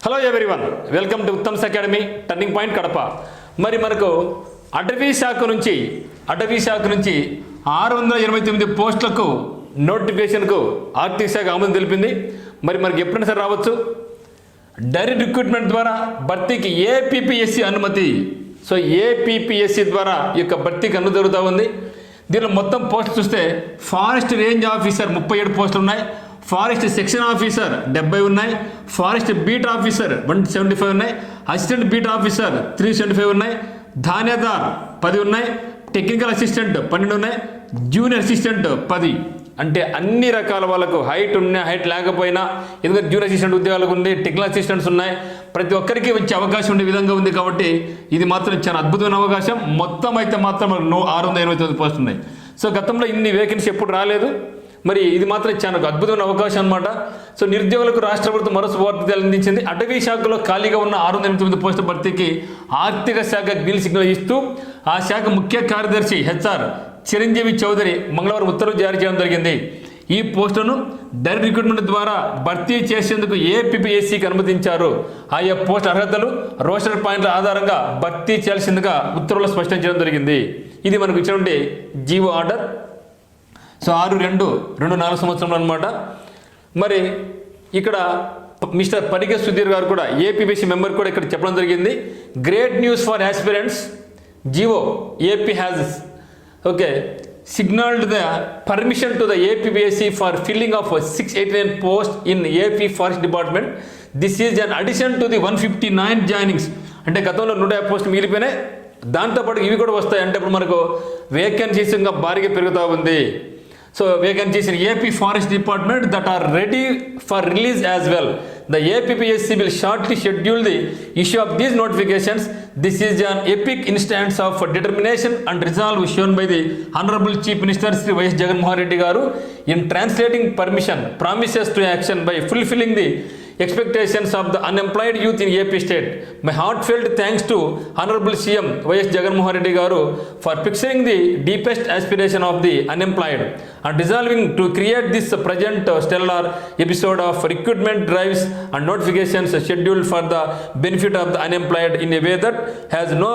Hello everyone, welcome to Uttam's academy turning point Kadapa. మరి మనకు అటవీ శాఖ నుంచి 629 పోస్టులకు నోటిఫికేషన్కు ఆర్థిక శాఖ ఆమోదం తెలిపింది. మరి మనకి ఎప్పుడైనా సరే రావచ్చు. డైరెక్ట్ రిక్రూట్మెంట్ ద్వారా భర్తీకి ఏపీపీఎస్సీ అనుమతి. సో ఏపీపీఎస్సీ ద్వారా ఈ యొక్క భర్తీకి అనుమతి జరుగుతూ ఉంది. దీనిలో మొత్తం పోస్టులు చూస్తే ఫారెస్ట్ రేంజ్ ఆఫీసర్ 37 పోస్టులు ఉన్నాయి, ఫారెస్ట్ సెక్షన్ ఆఫీసర్ 70 ఉన్నాయి, ఫారెస్ట్ బీట్ ఆఫీసర్ 175 ఉన్నాయి, అసిస్టెంట్ బీట్ ఆఫీసర్ 375 ఉన్నాయి, ధాన్యదార్ 10 ఉన్నాయి, టెక్నికల్ అసిస్టెంట్ 12 ఉన్నాయి, జూనియర్ అసిస్టెంట్ 10. అంటే అన్ని రకాల వాళ్ళకు హైట్ ఉన్నాయి, హైట్ లేకపోయినా, ఎందుకంటే జూనియర్ అసిస్టెంట్ ఉద్యోగాలకు ఉంది, టెక్నికల్ అసిస్టెంట్స్ ఉన్నాయి, ప్రతి ఒక్కరికి వచ్చే అవకాశం ఉండే విధంగా ఉంది. కాబట్టి ఇది మాత్రం చాలా అద్భుతమైన అవకాశం. మొత్తం అయితే మాత్రం 629 పోస్టులు ఉన్నాయి. సో గతంలో ఇన్ని వేకెన్సీ ఎప్పుడు రాలేదు. మరి ఇది మాత్రం చాలా అద్భుతమైన అవకాశం అనమాట. సో నిరుద్యోగులకు రాష్ట్ర ప్రభుత్వం మరో శుభవార్త అందించింది. అటవీ శాఖలో ఖాళీగా ఉన్న 689 పోస్టుల భర్తీకి ఆర్థిక శాఖ గ్రీన్ సిగ్నల్ ఇస్తూ ఆ శాఖ ముఖ్య కార్యదర్శి హెచ్ఆర్ చిరంజీవి చౌదరి మంగళవారం ఉత్తర్వులు జారీ చేయడం జరిగింది. ఈ పోస్టులను డైరెక్ట్ రిక్రూట్మెంట్ ద్వారా భర్తీ చేసేందుకు ఏపీపీఎస్సీకి అనుమతించారు. ఆయా పోస్ట్ అర్హతలు, రోస్టర్ పాయింట్ల ఆధారంగా భర్తీ చేయాల్సిందిగా ఉత్తర్వులు స్పష్టం చేయడం జరిగింది. ఇది మనకు ఇచ్చినటువంటి జీవో ఆర్డర్. సో 6/2/24 సంవత్సరంలో అనమాట. మరి ఇక్కడ మిస్టర్ పరిగే సుధీర్ గారు కూడా ఏపీబీసీ మెంబర్ కూడా ఇక్కడ చెప్పడం జరిగింది. Great news for aspirants. GO AP has signaled the permission to the APBSC for filling of 689 posts in AP Forest Department. This is an addition to the 159 joinings. అంటే గతంలో 150 పోస్టులు మిగిలిపోయినాయి, దాంతోపాటు ఇవి కూడా వస్తాయి. అంటే ఇప్పుడు మనకు వేకెన్సీస్ ఇంకా భారీగా పెరుగుతూ ఉంది. So vacancies in AP forest department that are ready for release as well. The APPSC will shortly schedule the issue of these notifications. This is an epic instance of determination and resolve shown by the Honorable Chief Minister Sri Y.S. Jagannath Reddy Garu in translating permission promises to action by fulfilling the expectations of the unemployed youth in AP state. My heartfelt thanks to Honorable CM Y.S. Jagannath Reddy Garu for picturing the deepest aspiration of the unemployed and resolving to create this present stellar episode of recruitment drives and notifications scheduled for the benefit of the unemployed in a way that has no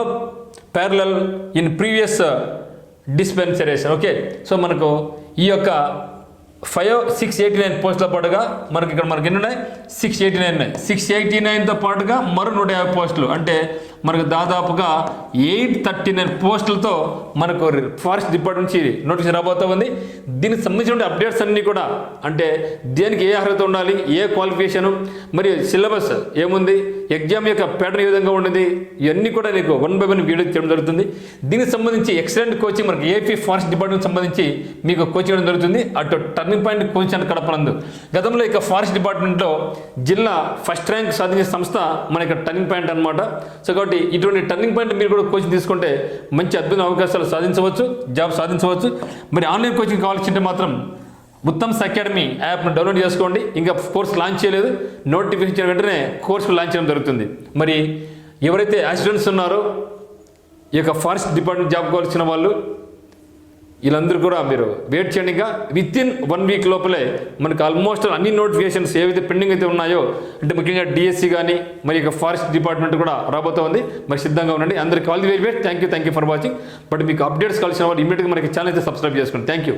parallel in previous dispensation. Okay, so మనకు ఈ యొక్క 689 పోస్టుల పాటుగా మనకి ఇక్కడ మనకి ఎన్ని ఉన్నాయి? 689 ఉన్నాయి. 689తో పాటుగా మరో 150 పోస్టులు, అంటే మనకు దాదాపుగా 839 పోస్టులతో మనకు ఫారెస్ట్ డిపార్ట్మెంట్ నుంచి నోటీస్ రాబోతూ ఉంది. దీనికి సంబంధించిన అప్డేట్స్ అన్నీ కూడా, అంటే దేనికి ఏ అర్హత ఉండాలి, ఏ క్వాలిఫికేషను, మరియు సిలబస్ ఏముంది, ఎగ్జామ్ యొక్క ప్యాటర్న్ ఏ విధంగా ఉండేది, ఇవన్నీ కూడా నీకు 1 by 1 వీడియో చేయడం జరుగుతుంది. దీనికి సంబంధించి ఎక్సలెంట్ కోచింగ్ మనకి ఏపీ ఫారెస్ట్ డిపార్ట్మెంట్ సంబంధించి మీకు కోచింగ్ చేయడం జరుగుతుంది. అటు టర్నింగ్ పాయింట్ కోచింగ్ అని కడపనందు. గతంలో ఇక ఫారెస్ట్ డిపార్ట్మెంట్లో జిల్లా ఫస్ట్ ర్యాంక్ సాధించిన సంస్థ మన ఇక్కడ టర్నింగ్ పాయింట్ అనమాట. సో కాబట్టి ఇటువంటి టర్నింగ్ పాయింట్ మీరు కూడా కోచింగ్ తీసుకుంటే మంచి అద్భుత అవకాశాలు సాధించవచ్చు, జాబ్ సాధించవచ్చు. మరి ఆన్లైన్ కోచింగ్ కావాల్సింటే మాత్రం ఉత్తమ్స్ అకాడమీ యాప్ను డౌన్లోడ్ చేసుకోండి. ఇంకా కోర్స్ లాంచ్ చేయలేదు, నోటిఫికేషన్ వెంటనే కోర్సు లాంచ్ చేయడం జరుగుతుంది. మరి ఎవరైతే యాక్సిడెంట్స్ ఉన్నారో ఈ యొక్క ఫారెస్ట్ డిపార్ట్మెంట్ జాబ్ కావాల్సిన వాళ్ళు వీళ్ళందరూ కూడా మీరు వెయిట్ చేయండి. ఇంకా వితిన్ 1 వీక్ లోపలే మనకు ఆల్మోస్ట్ అన్ని నోటిఫికేషన్స్ ఏవైతే పెండింగ్ అయితే ఉన్నాయో, అంటే ముఖ్యంగా డిఎస్సి కానీ మరి ఇక ఫారెస్ట్ డిపార్ట్మెంట్ కూడా రాబోతూ ఉంది. మరి సిద్ధంగా ఉండండి. అందరికీ all the very best. Thank you for watching. But మీకు అప్డేట్స్ కావాల్సిన వాళ్ళు ఇమీడియట్గా మనకి ఛానల్ అయితే సబ్స్క్రైబ్ చేసుకోండి. Thank you.